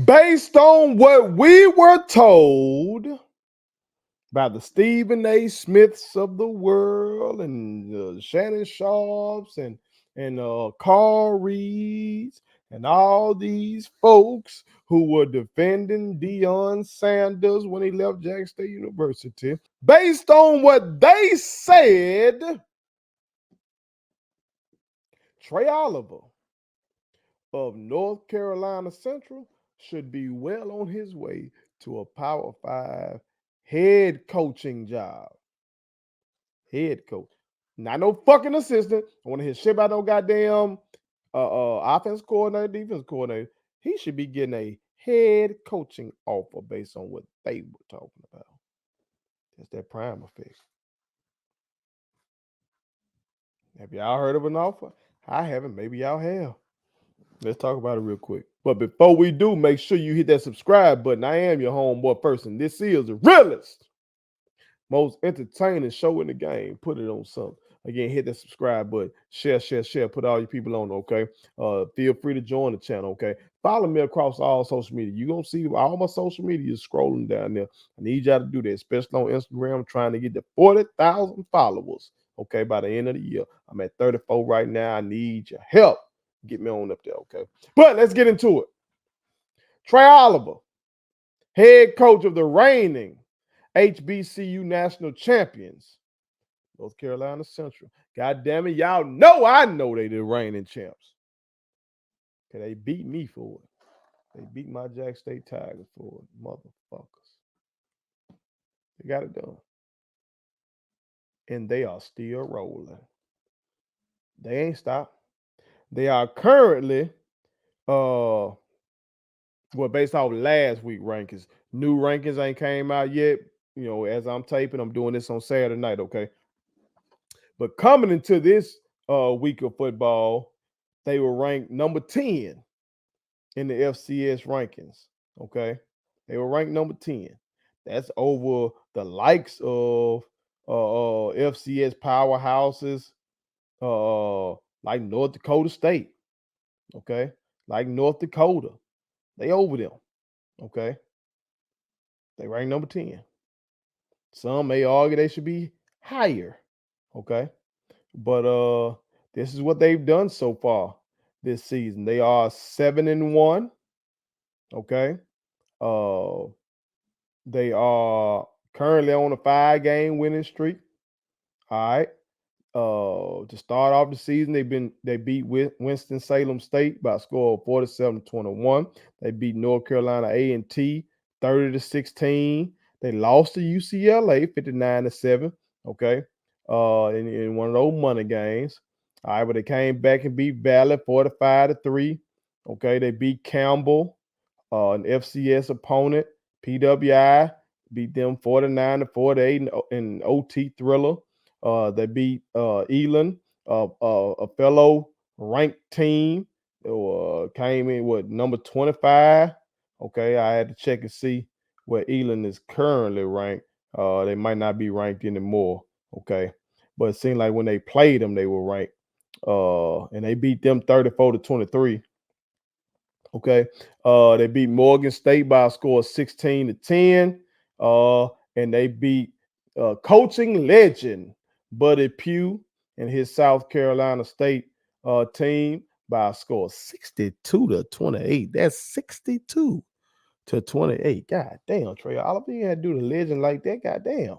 Based on what we were told by the Stephen A. Smiths of the world and Shannon Sharps and Carl Reeds and all these folks who were defending Deion Sanders when he left Jackson State University. Based on what they said, Trei Oliver of North Carolina Central should be well on his way to a Power 5 head coaching job. Head coach. Not no fucking assistant. I want to hear shit about no goddamn offense coordinator, defense coordinator. He should be getting a head coaching offer based on what they were talking about. That's that prime effect. Have y'all heard of an offer? I haven't. Maybe y'all have. Let's talk about it real quick. But before we do, make sure you hit that subscribe button. I am your homeboy person. This is the realest, most entertaining show in the game. Put it on something. Again, hit that subscribe button. Share. Put all your people on, okay? Feel free to join the channel, okay? Follow me across all social media. You're going to see all my social media is scrolling down there. I need y'all to do that, especially on Instagram. I'm trying to get to 40,000 followers, okay, by the end of the year. I'm at 34 right now. I need your help. Get me on up there, okay? But let's get into it. Trei Oliver, head coach of the reigning HBCU national champions, North Carolina Central. God damn it, y'all know I know they the reigning champs. Okay, they beat me for it. They beat my Jack State Tigers for it, motherfuckers. They got it done. And they are still rolling. They ain't stopped. They are currently based off last week rankings. New rankings ain't came out yet. You know, as I'm taping, I'm doing this on Saturday night, okay? But coming into this week of football, they were ranked number 10 in the FCS rankings, okay? They were ranked number 10. That's over the likes of FCS powerhouses like North Dakota State, okay? Like North Dakota. They over them, okay? They ranked number 10. Some may argue they should be higher, okay? But this is what they've done so far this season. They are 7-1, okay? They are currently on a 5-game winning streak. All right. To start off the season, they beat Winston-Salem State by a score of 47-21. They beat North Carolina A&T 30-16. They lost to UCLA 59-7. Okay, in one of those money games. All right, but they came back and beat Valley 45-3. Okay, they beat Campbell, an FCS opponent. PWI beat them 49-48 in OT thriller. They beat Elon, a fellow ranked team. Came in number 25. Okay, I had to check and see where Elon is currently ranked. They might not be ranked anymore. Okay, but it seemed like when they played them, they were ranked. And they beat them 34-23. Okay. They beat Morgan State by a score of 16-10. And they beat coaching legend Buddy Pugh and his South Carolina State team by a score of 62-28. That's 62-28. God damn, Trey. All of you had to do the legend like that. God damn.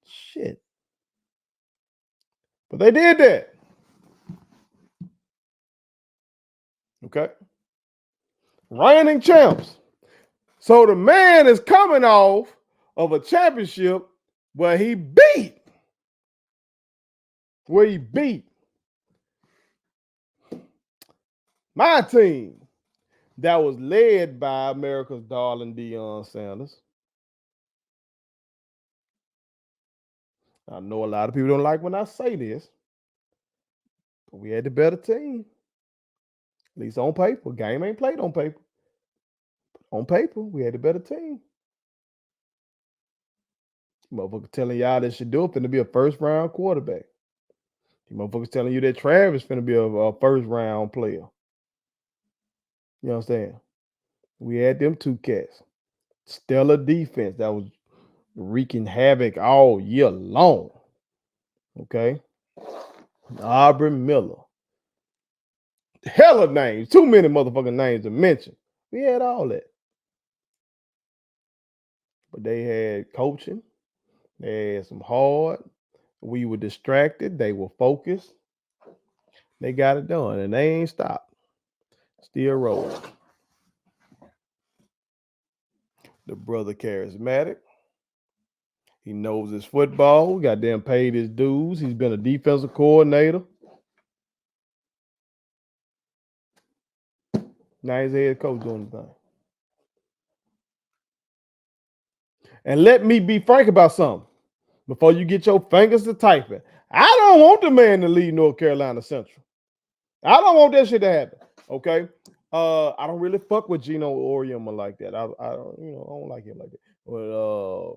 Shit. But they did that. Okay. Reigning champs. So the man is coming off of a championship where he beat my team that was led by America's darling Deion Sanders. I know a lot of people don't like when I say this, but we had the better team. At least on paper. Game ain't played on paper. On paper, we had the better team. Motherfuckers telling y'all that Shador finna be a first round quarterback. Motherfuckers telling you that Travis finna be a first round player. You understand? We had them two cats. Stellar defense that was wreaking havoc all year long. Okay. Aubrey Miller. Hella names. Too many motherfucking names to mention. We had all that. But they had coaching. They had some hard. We were distracted. They were focused. They got it done. And they ain't stopped. Still rolling. The brother charismatic. He knows his football. Goddamn paid his dues. He's been a defensive coordinator. Now he's a head coach doing the thing. And let me be frank about something before you get your fingers to typing. I don't want the man to lead North Carolina Central. I don't want that shit to happen. Okay. I don't really fuck with Gino Oriema like that. I don't, I don't like him like that. But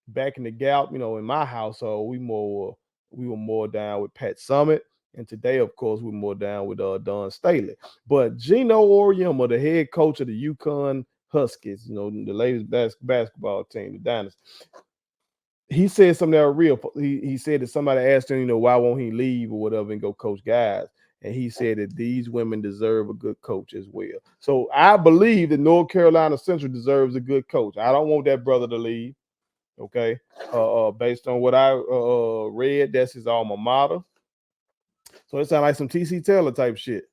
back in the Gap, in my household, we were more down with Pat Summit. And today, of course, we're more down with Don Staley. But Gino Oriema, the head coach of the UConn Huskies, the latest basketball team, the Dynasty, he said something that was real. He said that somebody asked him, why won't he leave or whatever and go coach guys? And he said that these women deserve a good coach as well. So I believe that North Carolina Central deserves a good coach. I don't want that brother to leave. Okay. Based on what I read, that's his alma mater. So it sounds like some TC Taylor type shit.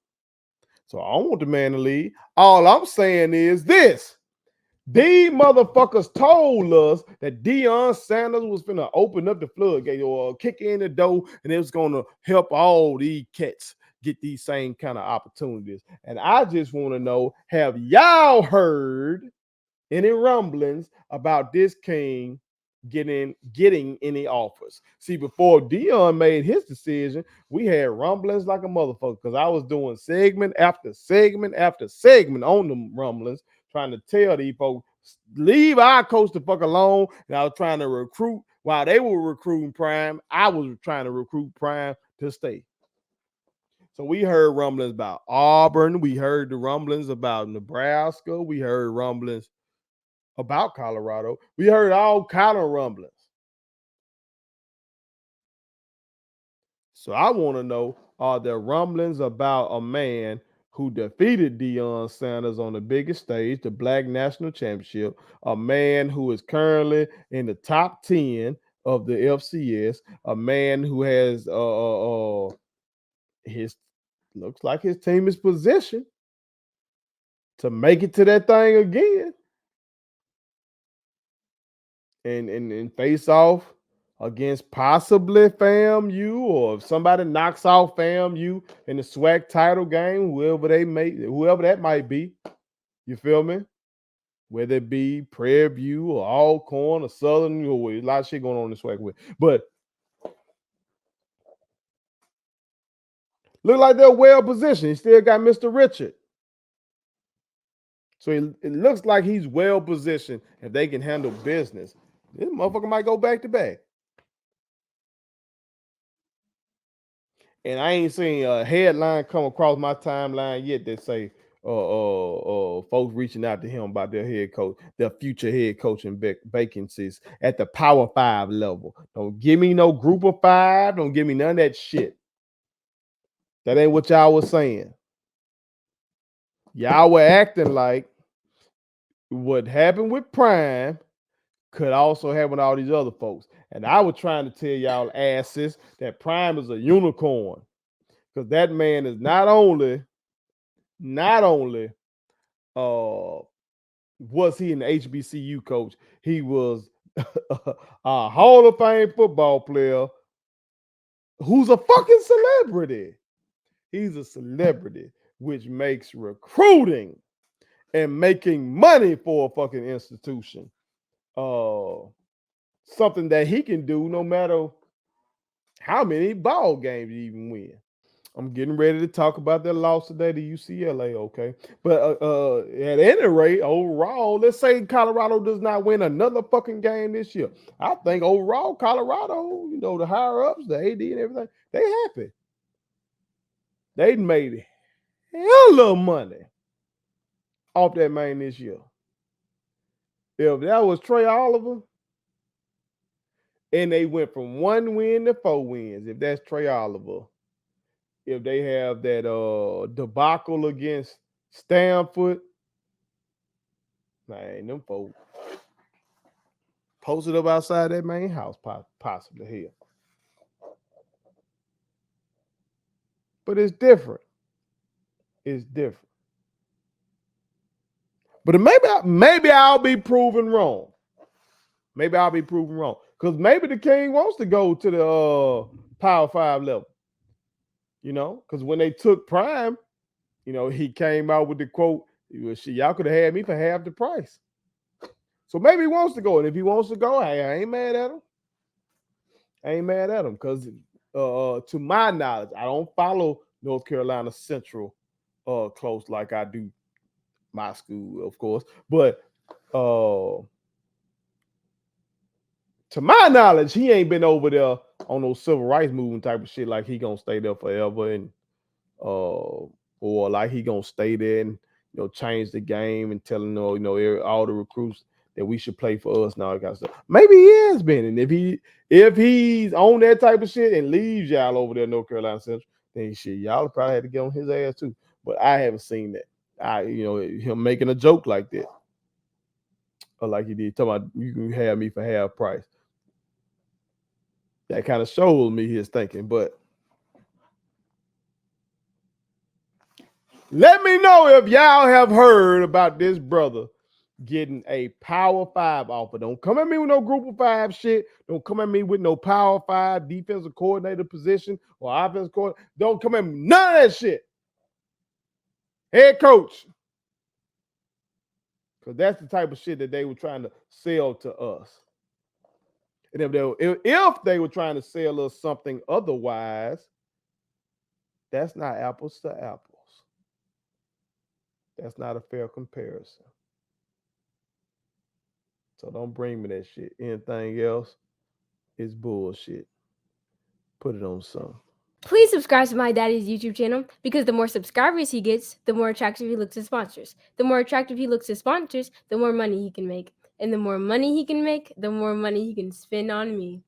So I don't want the man to leave. All I'm saying is this. These motherfuckers told us that Deion Sanders was finna open up the floodgate or kick in the door, and it was gonna help all these cats get these same kind of opportunities. And I just want to know, have y'all heard any rumblings about this king getting any offers? See, before Deion made his decision, we had rumblings like a motherfucker because I was doing segment after segment after segment on them rumblings, trying to tell these folks, leave our coach the fuck alone. And I was trying to recruit while they were recruiting Prime. I was trying to recruit Prime to stay. So we heard rumblings about Auburn. We heard the rumblings about Nebraska. We heard rumblings about Colorado. We heard all kind of rumblings. So I want to know, are there rumblings about a man who defeated Deion Sanders on the biggest stage, the Black National Championship, a man who is currently in the top 10 of the FCS, a man who has his looks like his team is positioned to make it to that thing again and face off against possibly FAMU, or if somebody knocks out FAMU in the SWAC title game, whoever that might be. You feel me? Whether it be Prairie View or Alcorn or Southern, a lot of shit going on in the SWAC with. But look like they're well positioned. He still got Mr. Richard. So it looks like he's well positioned if they can handle business. This motherfucker might go back to back. And I ain't seen a headline come across my timeline yet that say folks reaching out to him about their head coach, their future head coaching vacancies at the Power 5 level. Don't give me no group of 5. Don't give me none of that shit. That ain't what y'all was saying. Y'all were acting like what happened with Prime could also happen with all these other folks. And I was trying to tell y'all asses that Prime is a unicorn. Because that man is not only was he an HBCU coach, he was a Hall of Fame football player who's a fucking celebrity. He's a celebrity, which makes recruiting and making money for a fucking institution something that he can do no matter how many ball games he even win. I'm getting ready to talk about that loss today to UCLA, okay? But at any rate, overall, let's say Colorado does not win another fucking game this year. I think overall, Colorado, the higher ups, the AD and everything, they happy. They made hella money off that man this year. If that was Trei Oliver, and they went from 1 win to 4 wins, if that's Trei Oliver, if they have that debacle against Stanford, man, them folks posted up outside that main house, possibly here. But it's different. It's different. But maybe I'll be proven wrong. Maybe I'll be proven wrong. Because maybe the King wants to go to the Power 5 level. You know, because when they took Prime, you know, he came out with the quote, y'all could have had me for half the price. So maybe he wants to go. And if he wants to go, hey, I ain't mad at him. I ain't mad at him because to my knowledge, I don't follow North Carolina Central close like I do my school, of course. But to my knowledge, he ain't been over there on those civil rights movement type of shit like he gonna stay there forever and or like he gonna stay there and change the game and telling all the recruits that we should play for us now. Kind of stuff. Maybe he has been, and if he's on that type of shit and leaves y'all over there, North Carolina Central, then shit, y'all probably had to get on his ass too. But I haven't seen that. Him making a joke like that, or like he did talking about you can have me for half price. That kind of shows me his thinking, but. Let me know if y'all have heard about this brother getting a Power 5 offer. Don't come at me with no Group of 5 shit. Don't come at me with no Power 5 defensive coordinator position or offensive coordinator. Don't come at me. None of that shit. Head coach. Because that's the type of shit that they were trying to sell to us. And if they were trying to sell us something otherwise, that's not apples to apples. That's not a fair comparison. So don't bring me that shit. Anything else is bullshit. Put it on some. Please subscribe to my daddy's YouTube channel because the more subscribers he gets, the more attractive he looks to sponsors. The more attractive he looks to sponsors, the more money he can make. And the more money he can make, the more money he can spend on me.